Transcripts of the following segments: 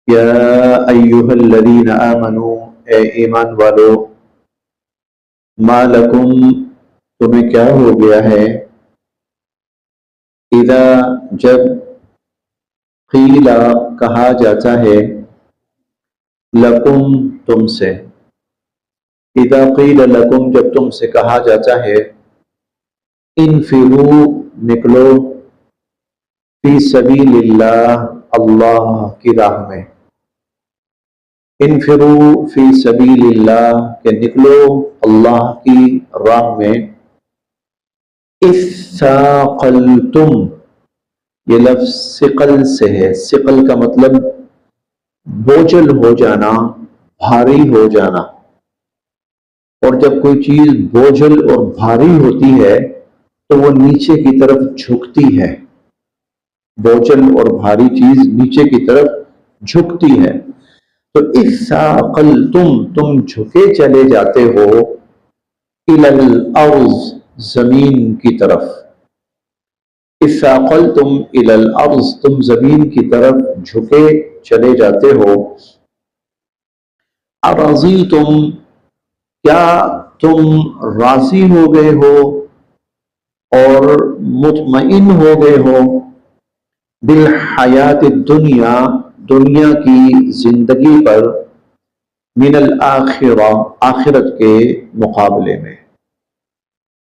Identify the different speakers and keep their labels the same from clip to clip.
Speaker 1: یا ایہا الذین آمنوا، اے ایمان والو، ما لکم، تمہیں کیا ہو گیا ہے، اذا، جب، قیل، کہا جاتا ہے، لکم، تم سے، اذا قیل لکم، جب تم سے کہا جاتا ہے، انفروا، نکلو، فی سبیل اللہ، اللہ کی راہ میں، انفروا فی سبیل اللہ، کہ نکلو اللہ کی راہ میں، اثاقلتم، یہ لفظ ثقل سے ہے، ثقل کا مطلب بوجھل ہو جانا، بھاری ہو جانا، اور جب کوئی چیز بوجھل اور بھاری ہوتی ہے تو وہ نیچے کی طرف جھکتی ہے، بوجھل اور بھاری چیز نیچے کی طرف جھکتی ہے، تو اثاقلتم، تم جھکے چلے جاتے ہو، الی الارض، زمین کی طرف، اثاقلتم الی الارض، تم زمین کی طرف جھکے چلے جاتے ہو، ارضیتم، کیا تم راضی ہو گئے ہو اور مطمئن ہو گئے ہو، بالحیات الدنیا، دنیا کی زندگی پر، من الآخرہ، آخرت کے مقابلے میں،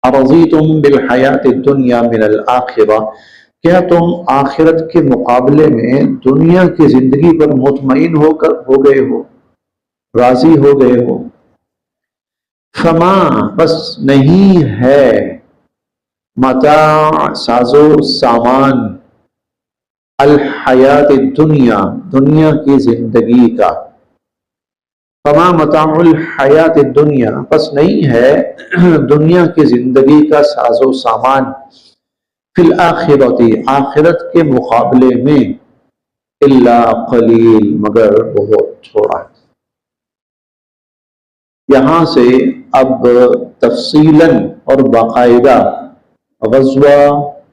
Speaker 1: ارضیتم بالحیات الدنیا من الآخرہ، کیا تم آخرت کے مقابلے میں دنیا کی زندگی پر مطمئن ہو گئے ہو، راضی ہو گئے ہو، فما، بس نہیں ہے، متاع، سازو سامان، الحیات الدنیا، دنیا کی زندگی کا، فما متاع الحیات الدنیا، پس نہیں ہے دنیا کی زندگی کا ساز و سامان، فی الآخرۃ، آخرت کے مقابلے میں، الا قلیل، مگر بہت تھوڑا۔ یہاں سے اب تفصیلاً اور باقاعدہ غزوہ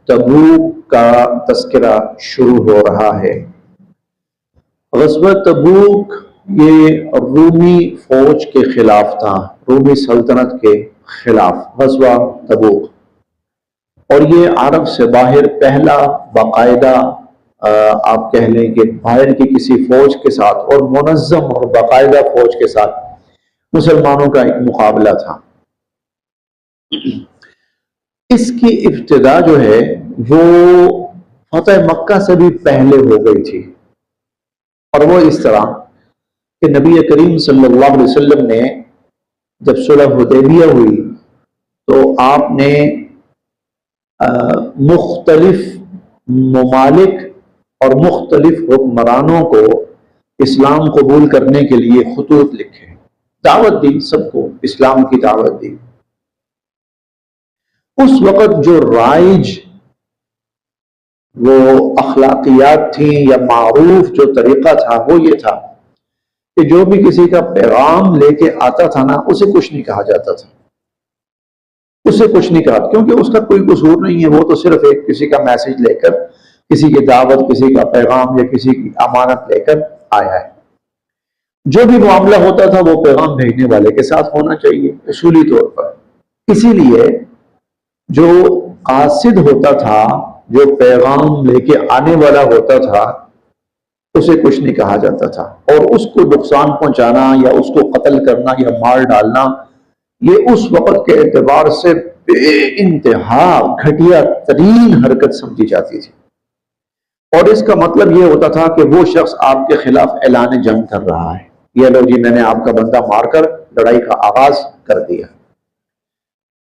Speaker 1: تبوک کا تذکرہ شروع ہو رہا ہے۔ غزوہ تبوک یہ رومی فوج کے خلاف تھا، رومی سلطنت کے خلاف غزوہ تبوک، اور یہ عرب سے باہر پہلا باقاعدہ آپ کہہ لیں کہ باہر کی کسی فوج کے ساتھ اور منظم اور باقاعدہ فوج کے ساتھ مسلمانوں کا ایک مقابلہ تھا۔ اس کی ابتدا جو ہے وہ فتح مکہ سے بھی پہلے ہو گئی تھی، اور وہ اس طرح کہ نبی کریم صلی اللہ علیہ وسلم نے جب صلح حدیبیہ ہوئی تو آپ نے مختلف ممالک اور مختلف حکمرانوں کو اسلام قبول کرنے کے لیے خطوط لکھے، دعوت دی، سب کو اسلام کی دعوت دی۔ اس وقت جو رائج وہ اخلاقیات تھیں یا معروف جو طریقہ تھا وہ یہ تھا کہ جو بھی کسی کا پیغام لے کے آتا تھا نا، اسے کچھ نہیں کہا جاتا تھا، اسے کچھ نہیں کہا، کیونکہ اس کا کوئی قصور نہیں ہے، وہ تو صرف ایک کسی کا میسج لے کر، کسی کی دعوت، کسی کا پیغام یا کسی کی امانت لے کر آیا ہے۔ جو بھی معاملہ ہوتا تھا وہ پیغام بھیجنے والے کے ساتھ ہونا چاہیے اصولی طور پر، اسی لیے جو قاصد ہوتا تھا، جو پیغام لے کے آنے والا ہوتا تھا، اسے کچھ نہیں کہا جاتا تھا، اور اس کو نقصان پہنچانا یا اس کو قتل کرنا یا مار ڈالنا، یہ اس وقت کے اعتبار سے بے انتہا گھٹیا ترین حرکت سمجھی جاتی تھی، اور اس کا مطلب یہ ہوتا تھا کہ وہ شخص آپ کے خلاف اعلان جنگ کر رہا ہے، یہ لو جی میں نے آپ کا بندہ مار کر لڑائی کا آغاز کر دیا۔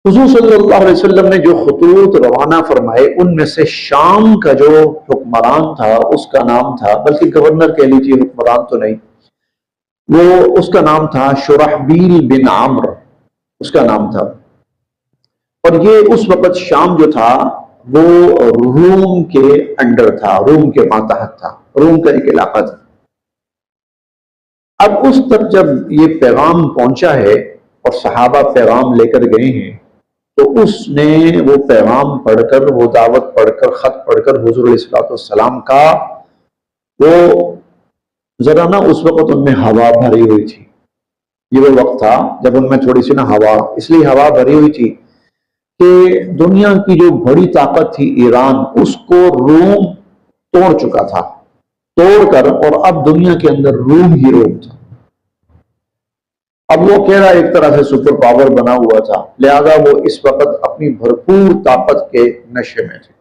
Speaker 1: حضور صلی اللہ علیہ وسلم نے جو خطوط روانہ فرمائے ان میں سے شام کا جو حکمران تھا اس کا نام تھا، بلکہ گورنر کہہ لیجیے، حکمران تو نہیں، وہ اس کا نام تھا شرحبیل بن عمرو، اس کا نام تھا، اور یہ اس وقت شام جو تھا وہ روم کے انڈر تھا، روم کے ماتحت تھا، روم کا ایک علاقہ تھا۔ اب اس تک جب یہ پیغام پہنچا ہے اور صحابہ پیغام لے کر گئے ہیں، تو اس نے وہ پیغام پڑھ کر، وہ دعوت پڑھ کر، خط پڑھ کر حضور علیہ الصلوۃ والسلام کا وہ ذرا نا اس وقت ان میں ہوا بھری ہوئی تھی. یہ وہ وقت تھا جب ان میں تھوڑی سی نا ہوا، اس لیے ہوا بھری ہوئی تھی کہ دنیا کی جو بڑی طاقت تھی ایران، اس کو روم توڑ چکا تھا، توڑ کر، اور اب دنیا کے اندر روم ہی روم تھا. اب وہ کہہ رہا ایک طرح سے سپر پاور بنا ہوا تھا، لہذا وہ اس وقت اپنی بھرپور طاقت کے نشے میں تھے.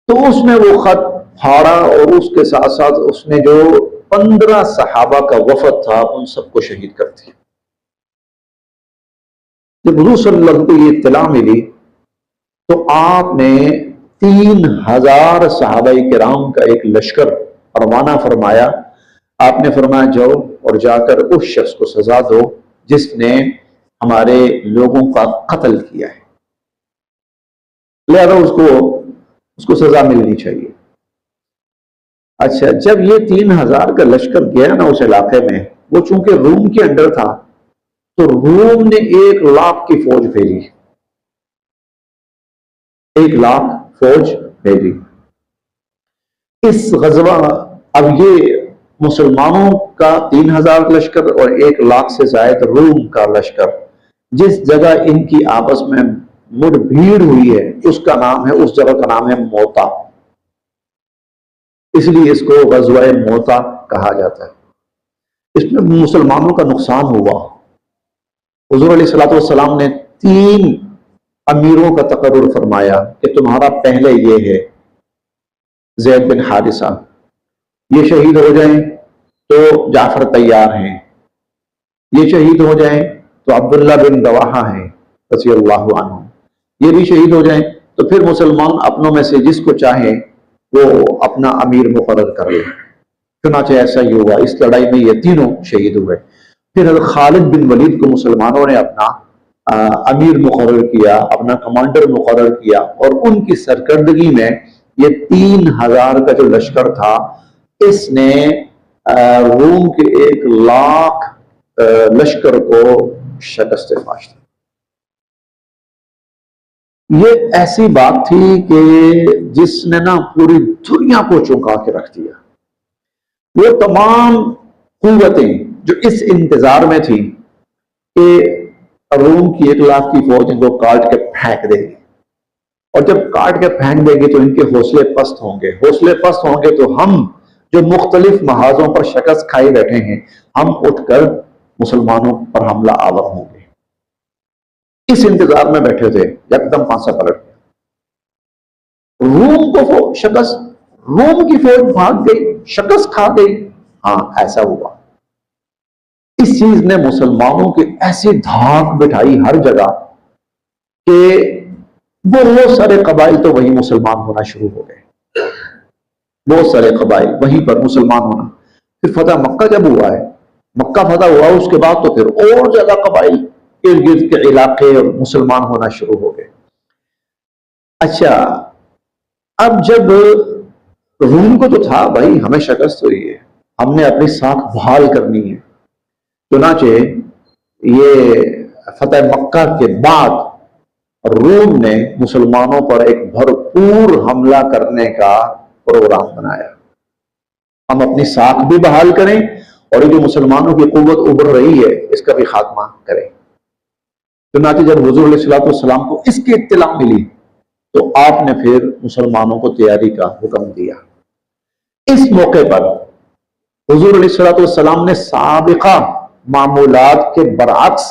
Speaker 1: تو اس نے وہ خط پھاڑا، اور اس کے ساتھ ساتھ اس نے جو 15 صحابہ کا وفد تھا ان سب کو شہید کر دیا. جب حضور صلی اللہ علیہ وسلم کو یہ اطلاع ملی تو آپ نے 3000 صحابہ کرام کا ایک لشکر روانہ فرمایا. آپ نے فرمایا جاؤ اور جا کر اس شخص کو سزا دو جس نے ہمارے لوگوں کا قتل کیا ہے، لہذا اس کو سزا ملنی چاہیے. اچھا، جب یہ 3000 کا لشکر گیا نا اس علاقے میں، وہ چونکہ روم کے انڈر تھا تو روم نے 1,00,000 کی فوج بھیجی، 1,00,000 فوج بھیجی. اس غزوہ، اب یہ مسلمانوں کا 3000 لشکر اور 1,00,000 سے زائد روم کا لشکر، جس جگہ ان کی آپس میں مڑ بھیڑ ہوئی ہے اس جگہ کا نام ہے موتا. اس لیے اس کو غزوہ موتا کہا جاتا ہے. اس میں مسلمانوں کا نقصان ہوا. حضور علیہ الصلوۃ والسلام نے 3 امیروں کا تقرر فرمایا کہ تمہارا پہلے یہ ہے زید بن حارثہ، یہ شہید ہو جائیں تو جعفر تیار ہیں، یہ شہید ہو جائیں تو عبداللہ بن رواحہ ہیں رضی اللہ عنہ، یہ بھی شہید ہو جائیں تو پھر مسلمان اپنوں میں سے جس کو چاہیں وہ اپنا امیر مقرر کر لیں. چنانچہ ایسا ہی ہوا. اس لڑائی میں یہ تینوں شہید ہوئے. پھر حضرت خالد بن ولید کو مسلمانوں نے اپنا امیر مقرر کیا، اپنا کمانڈر مقرر کیا، اور ان کی سرکردگی میں یہ 3000 کا جو لشکر تھا اس نے روم کے 1,00,000 لشکر کو شکست فاش دی. یہ ایسی بات تھی کہ جس نے نا پوری دنیا کو چونکا کے رکھ دیا. وہ تمام قوتیں جو اس انتظار میں تھی کہ روم کی 1,00,000 کی فوج ان کو کاٹ کے پھینک دے گی، اور جب کاٹ کے پھینک دے گی تو ان کے حوصلے پست ہوں گے. حوصلے پست ہوں گے تو ہم جو مختلف محاذوں پر شکست کھائے بیٹھے ہیں، ہم اٹھ کر مسلمانوں پر حملہ آور ہوں گے. اس انتظار میں بیٹھے تھے، یکدم پانسا پلٹ گیا. روم کو شکست، روم کی فوج بھاگ گئی، شکست کھا گئی. ہاں ایسا ہوا. اس چیز نے مسلمانوں کی ایسی دھاک بٹھائی ہر جگہ کہ بہت سارے قبائل تو وہی مسلمان ہونا شروع ہو گئے. بہت سارے قبائل وہیں پر مسلمان ہونا. پھر فتح مکہ جب ہوا ہے، مکہ فتح ہوا، اس کے بعد تو پھر اور زیادہ قبائل ارد گرد کے علاقے مسلمان ہونا شروع ہو گئے. اچھا، اب جب روم کو تو تھا بھائی ہمیں شکست ہوئی ہے، ہم نے اپنی ساکھ بحال کرنی ہے. چنانچہ یہ فتح مکہ کے بعد روم نے مسلمانوں پر ایک بھرپور حملہ کرنے کا پروگرام بنایا. ہم اپنی ساکھ بھی بحال کریں اور یہ جو مسلمانوں کی قوت ابھر رہی ہے اس کا بھی خاتمہ کریں. چنانچہ جب حضور علیہ الصلوۃ والسلام کو اس کی اطلاع ملی تو آپ نے پھر مسلمانوں کو تیاری کا حکم دیا. اس موقع پر حضور علیہ الصلوۃ والسلام نے سابقہ معمولات کے برعکس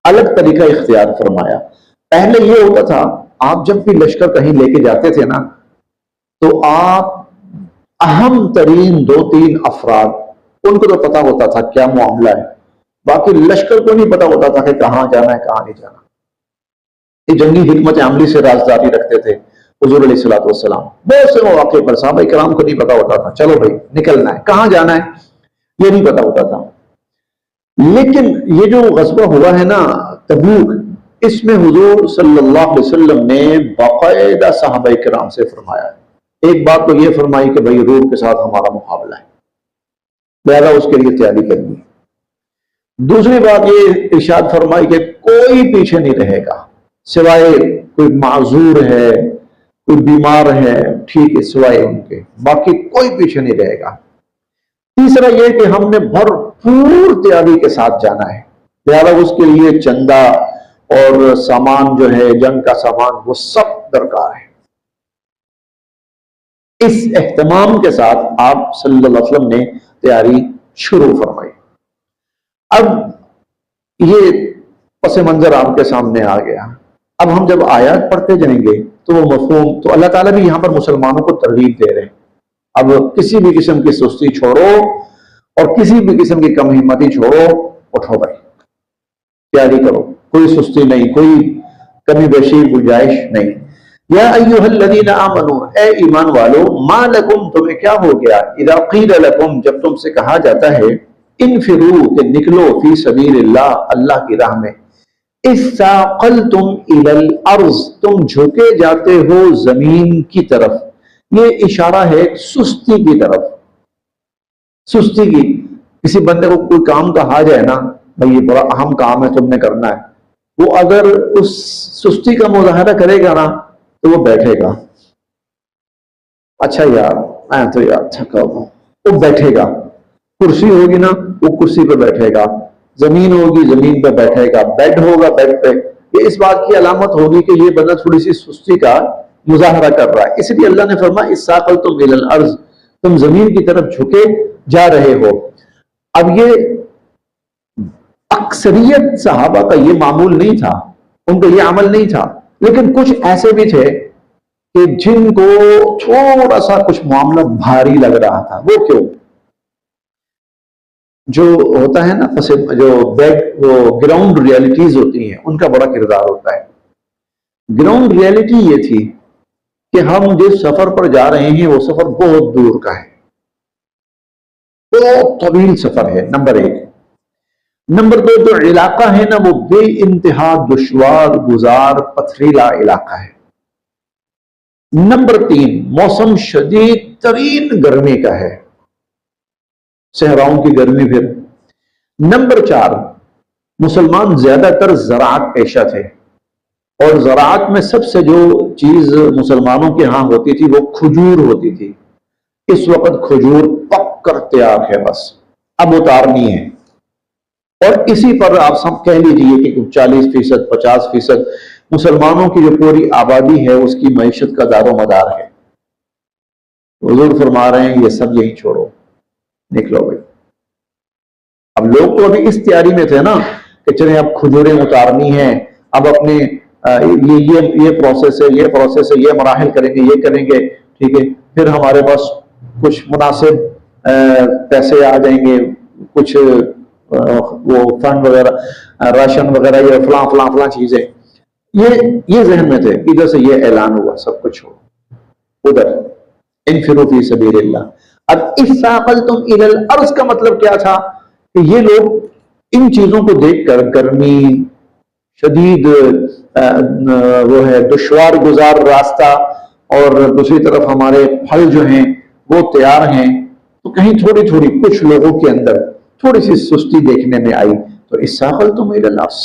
Speaker 1: الگ طریقہ اختیار فرمایا. پہلے یہ ہوتا تھا، آپ جب بھی لشکر کہیں لے کے جاتے تھے نا تو آپ اہم ترین 2-3 افراد ان کو تو پتا ہوتا تھا کیا معاملہ ہے، باقی لشکر کو نہیں پتا ہوتا تھا کہ کہاں جانا ہے کہاں نہیں جانا. یہ جنگی حکمت عملی سے رازداری رکھتے تھے حضور علیہ الصلوۃ والسلام. بہت سے مواقع پر صحابہ کرام کو نہیں پتا ہوتا تھا چلو بھائی نکلنا ہے، کہاں جانا ہے یہ نہیں پتا ہوتا تھا. لیکن یہ جو غزوہ ہوا ہے نا تبوک، اس میں حضور صلی اللہ علیہ وسلم نے باقاعدہ صحابہ کرام سے فرمایا ہے. ایک بات تو یہ فرمائی کہ بھائی روم کے ساتھ ہمارا مقابلہ ہے، لہذا اس کے لیے تیاری کرنی ہے. دوسری بات یہ ارشاد فرمائی کہ کوئی پیچھے نہیں رہے گا سوائے کوئی معذور ہے، کوئی بیمار ہے، ٹھیک ہے، سوائے ان کے، باقی کوئی پیچھے نہیں رہے گا. تیسرا یہ کہ ہم نے بھرپور تیاری کے ساتھ جانا ہے، لہذا اس کے لیے چندہ اور سامان جو ہے جنگ کا سامان وہ سب درکار ہے۔ اس اہتمام کے ساتھ آپ صلی اللہ علیہ وسلم نے تیاری شروع فرمائی۔ اب یہ پس منظر آپ کے سامنے آ گیا۔ اب ہم جب آیات پڑھتے جائیں گے تو وہ مفہوم، تو اللہ تعالیٰ بھی یہاں پر مسلمانوں کو ترغیب دے رہے ہیں، اب کسی بھی قسم کی سستی چھوڑو اور کسی بھی قسم کی کم ہمتی چھوڑو، اٹھو بھائی، تیاری کرو، کوئی سستی نہیں، کوئی کمی بیشی گنجائش نہیں۔ یا ایھا الذین آمنوا، اے ایمان والو، ما لکم، تمہیں کیا ہو گیا، اذا قیل لکم، جب تم سے کہا جاتا ہے، انفروا، کہ نکلو، فی سبیل اللہ، اللہ کی راہ میں، اثاقلتم الی الارض، تم جھکے جاتے ہو زمین کی طرف۔ یہ اشارہ ہے سستی کی طرف، سستی کی۔ کسی بندے کو کوئی کام کہا جائے نا، بھائی یہ بڑا اہم کام ہے، تم نے کرنا ہے، وہ اگر اس سستی کا مظاہرہ کرے گا نا تو وہ بیٹھے گا، اچھا یار میں تو یار تھکا ہوں، وہ بیٹھے گا۔ کرسی ہوگی نا، وہ کرسی پہ بیٹھے گا، زمین ہوگی زمین پہ بیٹھے گا، بیڈ ہوگا بیڈ پہ۔ یہ اس بات کی علامت ہوگی کہ یہ بندہ تھوڑی سی سستی کا مظاہرہ کر رہا ہے، اس لیے اللہ نے فرمایا اثاقلتم الی الارض، تم زمین کی طرف جھکے جا رہے ہو۔ اب یہ اکثریت صحابہ کا یہ معمول نہیں تھا، ان کا یہ عمل نہیں تھا، لیکن کچھ ایسے بھی تھے کہ جن کو تھوڑا سا کچھ معاملہ بھاری لگ رہا تھا۔ وہ کیوں؟ جو ہوتا ہے نا جو وہ گراؤنڈ ریالٹیز ہوتی ہیں، ان کا بڑا کردار ہوتا ہے۔ گراؤنڈ ریالٹی یہ تھی کہ ہم جس سفر پر جا رہے ہیں وہ سفر بہت دور کا ہے، بہت طویل سفر ہے، نمبر ایک۔ نمبر دو، جو علاقہ ہے نا وہ بے انتہا دشوار گزار پتھریلا علاقہ ہے۔ نمبر تین، موسم شدید ترین گرمی کا ہے، صحراؤں کی گرمی پھر۔ نمبر چار، مسلمان زیادہ تر زراعت پیشہ تھے، اور زراعت میں سب سے جو چیز مسلمانوں کے ہاں ہوتی تھی وہ کھجور ہوتی تھی۔ اس وقت کھجور پک کر تیار ہے، بس اب اتارنی ہے، اور اسی پر آپ سب کہہ لیجئے کہ 40%، 50% مسلمانوں کی جو پوری آبادی ہے اس کی معیشت کا دار و مدار ہے۔ حضور فرما رہے ہیں یہ سب یہی چھوڑو، نکلو بھائی۔ اب لوگ تو ابھی اس تیاری میں تھے نا کہ چلیں اب کھجوریں اتارنی ہیں، اب اپنے یہ پروسیس ہے، یہ پروسیس ہے، یہ مراحل کریں گے، یہ کریں گے، ٹھیک ہے، پھر ہمارے پاس کچھ مناسب پیسے آ جائیں گے، کچھ وہ فنڈ وغیرہ، راشن وغیرہ، یہ فلاں فلاں فلاں چیزیں، یہ ذہن میں تھے۔ ادھر سے یہ اعلان ہوا سب کچھ ہو، ادھر انفروا فی سبیل اللہ۔ اب اثاقلتم الی الارض کا مطلب کیا تھا کہ یہ لوگ ان چیزوں کو دیکھ کر، گرمی شدید، وہ ہے دشوار گزار راستہ، اور دوسری طرف ہمارے پھل جو ہیں وہ تیار ہیں، تو کہیں تھوڑی تھوڑی کچھ لوگوں کے اندر تھوڑی سی سستی دیکھنے میں آئی۔ تو اثاقلتم الی الارض،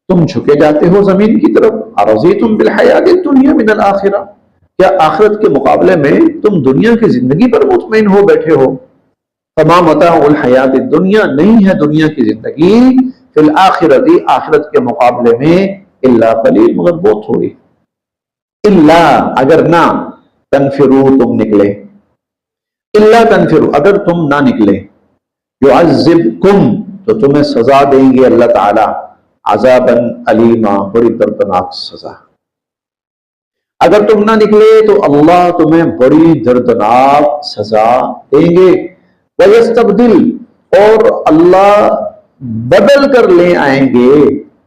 Speaker 1: تم جھکے جاتے ہو زمین کی طرف۔ ارضیتم بالحیات الدنیا من الآخرہ، کیا آخرت کے مقابلے میں تم دنیا کی زندگی پر مطمئن ہو بیٹھے ہو؟ فما متاع الحیات الدنیا، نہیں ہے دنیا کی زندگی، فی الآخرۃ، آخرت کے مقابلے میں، الا قلیل، مگر بہت تھوڑی۔ الا، اگر نہ، تنفروا، تم نکلے، الا تنفروا، اگر تم نہ نکلے، یعذبکم، تو تمہیں سزا دیں گے اللہ تعالی، عذابا علیما، بڑی دردناک سزا۔ اگر تم نہ نکلے تو اللہ تمہیں بڑی دردناک سزا دیں گے۔ وَيَسْتَبْدِلْ، اور اللہ بدل کر لے آئیں گے،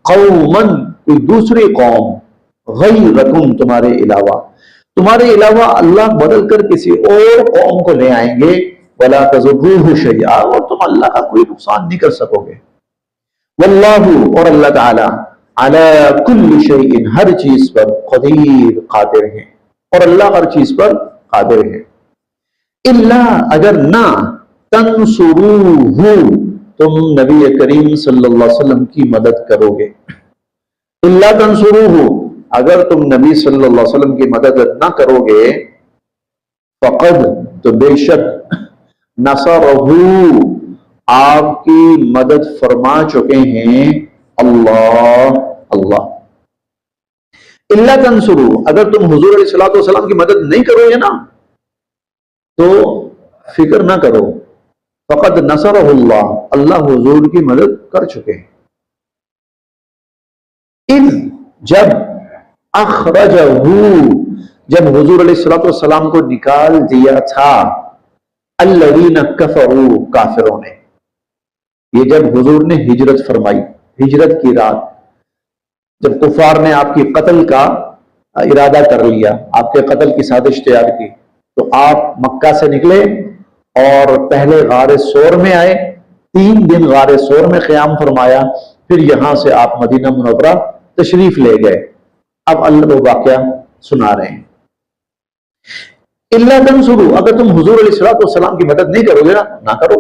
Speaker 1: قوماً، کوئی دوسری قوم، غیرکم، تمہارے علاوہ اللہ بدل کر کسی اور قوم کو لے آئیں گے، وَلَا تَضُرُّوهُ شَيْئًا، اور تم اللہ کا کوئی نقصان نہیں کر سکو گے۔ واللہ، اور اللہ تعالی، علی کل شیء، ہر چیز پر، قدیر، قادر ہے، اور اللہ ہر چیز پر قادر ہے۔ الا، اگر نہ، تنصروہ، تم نبی کریم صلی اللہ علیہ وسلم کی مدد کرو گے۔ الا تنصروہ، اگر تم نبی صلی اللہ علیہ وسلم کی مدد نہ کرو گے، فقد، تو بے شک، نصرہو آپ کی مدد فرما چکے ہیں اللہ اللہ. الا تنصروا اگر تم حضور علیہ الصلوۃ والسلام کی مدد نہیں کرو گے نا تو فکر نہ کرو، فقد نصرہ اللہ اللہ حضور کی مدد کر چکے ہیں. اذ جب اخرجہ جب حضور علیہ الصلوۃ والسلام کو نکال دیا تھا الذین کفروا کافروں نے. یہ جب حضور نے ہجرت فرمائی، ہجرت کی رات جب کفار نے آپ کی قتل کا ارادہ کر لیا، آپ کے قتل کی سازش تیار کی، تو آپ مکہ سے نکلے اور پہلے غار ثور میں آئے، 3 دن غار ثور میں قیام فرمایا، پھر یہاں سے آپ مدینہ منورہ تشریف لے گئے. اب اللہ وہ واقعہ سنا رہے ہیں. الا تنصروا اگر تم حضور علیہ الصلوۃ والسلام کی مدد نہیں کرو گے نا، نہ کرو.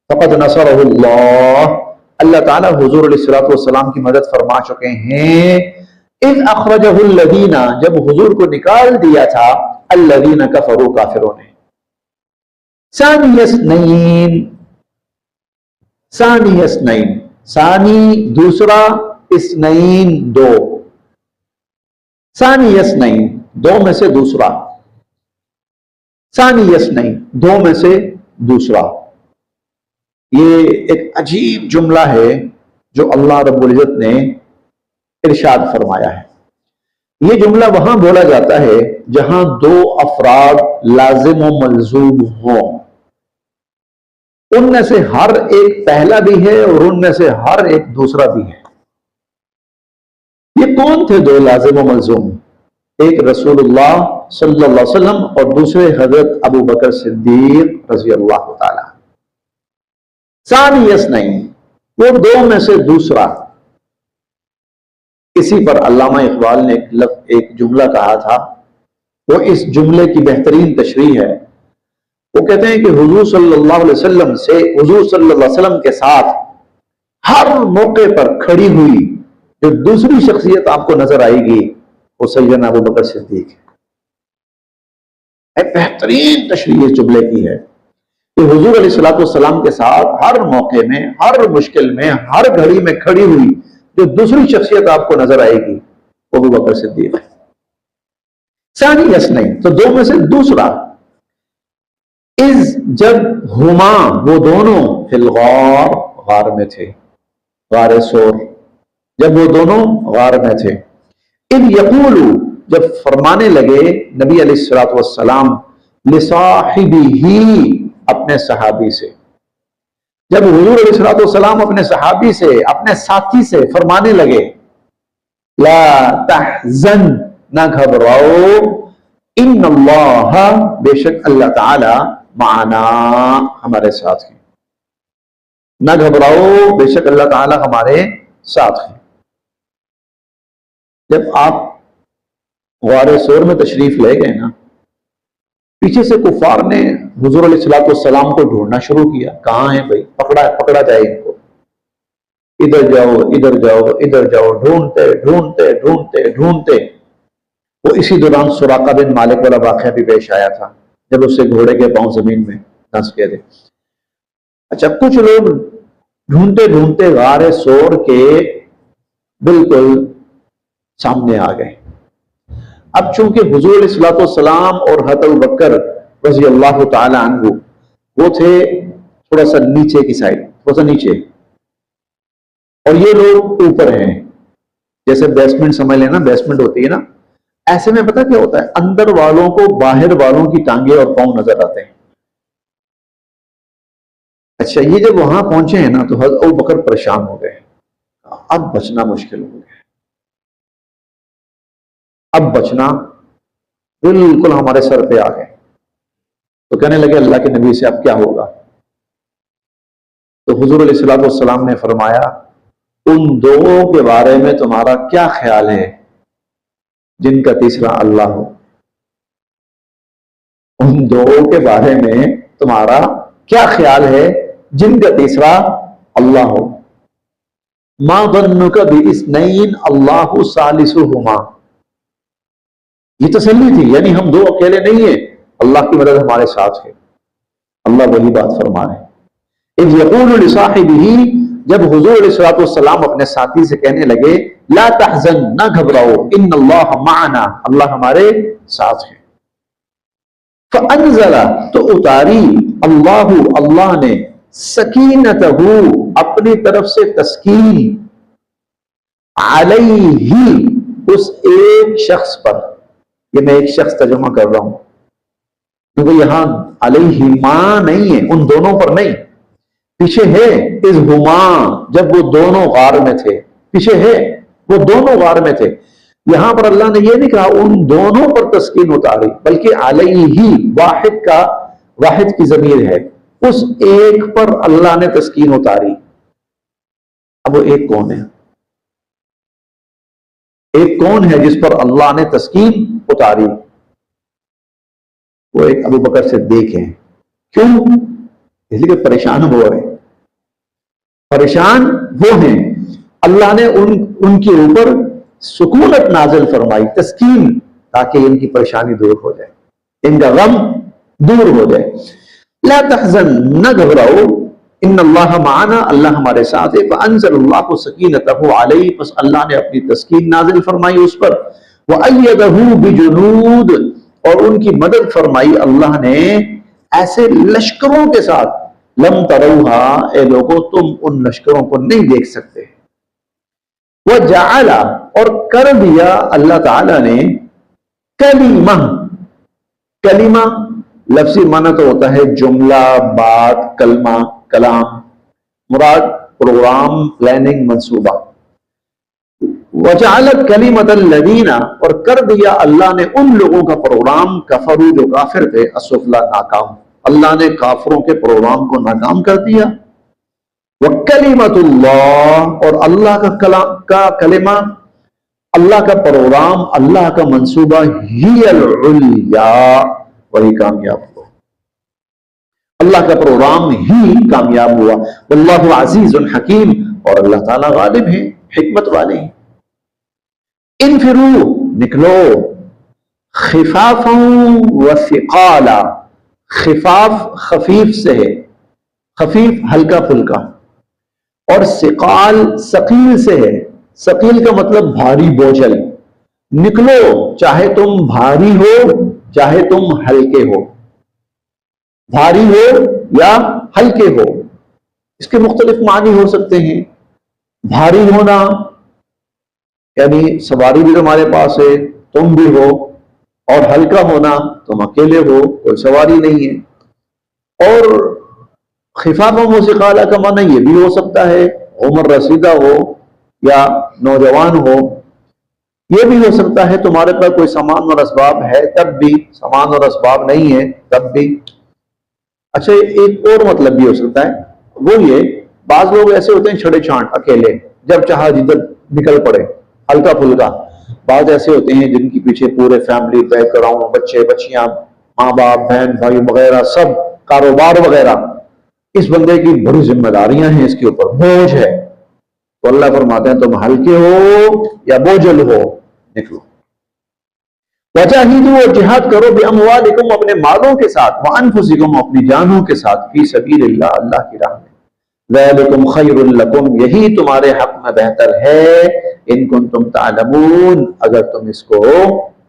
Speaker 1: فقد نصرہ اللہ اللہ تعالیٰ حضور علیہ الصلوۃ والسلام کی مدد فرما چکے ہیں. اذ اخرجہ الذین جب حضور کو نکال دیا تھا الذین کفروا کافروں نے. ثانی اثنین ثانی اثنین ثانی دوسرا، اثنین دو، ثانی اثنین دو میں سے دوسرا، ثانی اثنین دو میں سے دوسرا. یہ ایک عجیب جملہ ہے جو اللہ رب العزت نے ارشاد فرمایا ہے. یہ جملہ وہاں بولا جاتا ہے جہاں 2 افراد لازم و ملزوم ہوں. ان میں سے ہر ایک پہلا بھی ہے اور ان میں سے ہر ایک دوسرا بھی ہے. یہ کون تھے 2 لازم و ملزوم؟ ایک رسول اللہ صلی اللہ علیہ وسلم اور دوسرے حضرت ابو بکر صدیق رضی اللہ تعالی. ثانی اثنین وہ 2 میں سے دوسرا. اسی پر علامہ اقبال نے ایک جملہ کہا تھا، وہ اس جملے کی بہترین تشریح ہے. وہ کہتے ہیں کہ حضور صلی اللہ علیہ وسلم سے حضور صلی اللہ علیہ وسلم کے ساتھ ہر موقع پر کھڑی ہوئی جو دوسری شخصیت آپ کو نظر آئے گی وہ سیدنا ابو بکر صدیق ہے. بہترین تشریح اس جملے کی ہے کہ حضور علیہ الصلوۃ والسلام کے ساتھ ہر موقع میں، ہر مشکل میں، ہر گھڑی میں کھڑی ہوئی جو دوسری شخصیت آپ کو نظر آئے گی وہ ابو بکر صدیق ہے. ثانی اثنین تو 2 میں سے دوسرا. اذ جب ہما وہ دونوں فی الغار غار میں تھے، غار ثور جب وہ دونوں غار میں تھے. اذ یقول جب فرمانے لگے نبی علیہ الصلوۃ والسلام لصاحبہ اپنے صحابی سے. جب حضور علیہ الصلوۃ والسلام اپنے صحابی سے، اپنے ساتھی سے فرمانے لگے لا تحزن نہ گھبراؤ، ان اللہ بے شک اللہ تعالی معنا ہمارے ساتھ ہیں. نہ گھبراؤ بے شک اللہ تعالی ہمارے ساتھ ہیں. جب آپ غار ثور میں تشریف لے گئے نا، پیچھے سے کفار نے حضور علیہ الصلوۃ والسلام کو ڈھونڈنا شروع کیا. کہاں ہیں بھائی، پکڑا جائے ان کو، ادھر جاؤ ادھر جاؤ ادھر جاؤ، ڈھونڈتے ڈھونڈتے ڈھونڈتے ڈھونڈتے. وہ اسی دوران سراقہ بن مالک والا واقعہ بھی پیش آیا تھا جب اس سے گھوڑے کے پاؤں زمین میں دھنس گئے تھے. اچھا، کچھ لوگ ڈھونڈتے ڈھونڈتے غار ثور کے بالکل سامنے آ گئے. اب چونکہ حضور علیہ الصلوۃ والسلام اور حضرت ابوبکر رضی اللہ تعالی عنہ وہ تھے تھوڑا سا نیچے کی سائڈ، تھوڑا سا نیچے، اور یہ لوگ اوپر ہیں. جیسے بیسمنٹ سمجھ لینا، بیسمنٹ ہوتی ہے نا، ایسے میں پتہ کیا ہوتا ہے، اندر والوں کو باہر والوں کی ٹانگیں اور پاؤں نظر آتے ہیں. اچھا، یہ جب وہاں پہنچے ہیں نا تو حضرت ابوبکر پریشان ہو گئے. اب بچنا مشکل ہو گیا، اب بچنا بالکل ہمارے سر پہ آ گئے. تو کہنے لگے اللہ کے نبی سے اب کیا ہوگا؟ تو حضور علیہ الصلوۃ والسلام نے فرمایا ان 2 کے بارے میں تمہارا کیا خیال ہے جن کا تیسرا اللہ ہو؟ ان 2 کے بارے میں تمہارا کیا خیال ہے جن کا تیسرا اللہ ہو؟ ما ظنک باثنین اللہ ثالثہما. یہ تسلی تھی، یعنی ہم 2 اکیلے نہیں ہیں، اللہ کی مدد ہمارے ساتھ ہے. اللہ وہی بات فرما رہے ہیں، اذ یقول لصاحبہ، جب حضور علیہ الصلوۃ والسلام اپنے ساتھی سے کہنے لگے لا تحزن، نہ گھبراؤ، ان اللہ معنا، اللہ ہمارے ساتھ ہے، فانزل، تو اتاری، اللہ نے، سکینتہ، اپنی طرف سے تسکین، علیہ، اس ایک شخص پر، یہ میں ایک شخص ترجمہ کر رہا ہوں کیونکہ یہاں علیہما نہیں ہے، ان دونوں پر نہیں، پیچھے ہے اذ ہما، جب وہ دونوں غار میں تھے، پیچھے ہے وہ دونوں غار میں تھے، یہاں پر اللہ نے یہ نہیں کہا ان دونوں پر تسکین اتاری، بلکہ علیہ، واحد کی ضمیر ہے، اس ایک پر اللہ نے تسکین اتاری۔ اب وہ ایک کون ہے؟ ایک کون ہے جس پر اللہ نے تسکین اتاری؟ وہ ایک ابو بکر صدیق ہیں۔ کیوں؟ اس لیے کہ پریشان ہو رہے، پریشان وہ ہیں، اللہ نے ان کے اوپر سکونت نازل فرمائی، تسکین، تاکہ ان کی پریشانی دور ہو جائے، ان کا غم دور ہو جائے۔ لا تحزن، نہ گھبراؤ، ان اللہ معنا، اللہ ہمارے ساتھ ہے، فانزل اللہ سکینتہ علیہ، پس اللہ نے اپنی تسکین نازل فرمائی اس پر، وایدہ بجنود، اور ان کی مدد فرمائی اللہ نے ایسے لشکروں کے ساتھ، لم تروہا، اے لوگوں تم ان لشکروں کو نہیں دیکھ سکتے، وجعل، اور کر دیا اللہ تعالی نے، کلمہ لفظی معنی تو ہوتا ہے جملہ، بات، کلمہ، کلام، مراد پروگرام، پلاننگ، منصوبہ۔ وجعل کلمۃ الذین، اور کر دیا اللہ نے ان لوگوں کا پروگرام، کفروا، جو کافر تھے، السفلی، ناکام، اللہ نے کافروں کے پروگرام کو ناکام کر دیا۔ وکلمۃ اللہ، اور اللہ کا کلمہ، اللہ کا پروگرام، اللہ کا منصوبہ، ہی العلیا، وہی کامیاب ہوا، اللہ کا پروگرام ہی کامیاب ہوا۔ واللہ عزیز حکیم، اور اللہ تعالیٰ غالب ہے، حکمت والے ہیں۔ انفروا، نکلو، خفافا وثقالا، خفاف خفیف سے ہے، خفیف ہلکا پھلکا، اور ثقال ثقیل سے ہے، ثقیل کا مطلب بھاری بوجھل، نکلو چاہے تم بھاری ہو چاہے تم ہلکے ہو، بھاری ہو یا ہلکے ہو، اس کے مختلف معنی ہو سکتے ہیں۔ بھاری ہونا یعنی سواری بھی تمہارے پاس ہے، تم بھی ہو، اور ہلکا ہونا تم اکیلے ہو، کوئی سواری نہیں ہے۔ اور خفافا و ثقالا کا معنی یہ بھی ہو سکتا ہے عمر رسیدہ ہو یا نوجوان ہو، یہ بھی ہو سکتا ہے تمہارے پاس کوئی سامان اور اسباب ہے تب بھی، سامان اور اسباب نہیں ہے تب بھی۔ اچھا ایک اور مطلب بھی ہو سکتا ہے، وہ یہ بعض لوگ ایسے ہوتے ہیں چھڑے چھانٹ، اکیلے، جب چاہا جدھر نکل پڑے، ہلکا پھلکا۔ بعض ایسے ہوتے ہیں جن کے پیچھے پورے فیملی بیک گراؤنڈ، بچے بچیاں، ماں باپ، بہن بھائی وغیرہ، سب کاروبار وغیرہ، اس بندے کی بڑی ذمہ داریاں ہیں، اس کے اوپر بوجھ ہے، تو اللہ فرماتے ہیں تم ہلکے ہو یا بوجھل ہو، نکلو۔ وجاہدوا، اور جہاد کرو، باموالکم، اپنے مالوں کے ساتھ، وانفسکم، اپنی جانوں کے ساتھ، فی سبیل اللہ، اللہ کی راہ میں، ذالکم خیر لکم، یہی تمہارے حق میں بہتر ہے، ان کنتم تعلمون، اگر تم اس کو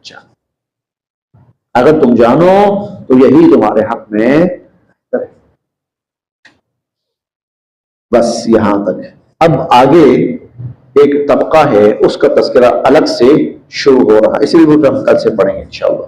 Speaker 1: جانو، اگر تم جانو تو یہی تمہارے حق میں بہتر ہے۔ بس یہاں تک ہے۔ اب آگے ایک طبقہ ہے، اس کا تذکرہ الگ سے شروع ہو رہا ہے، اس لیے وہ ہم کل سے پڑھیں گے انشاءاللہ۔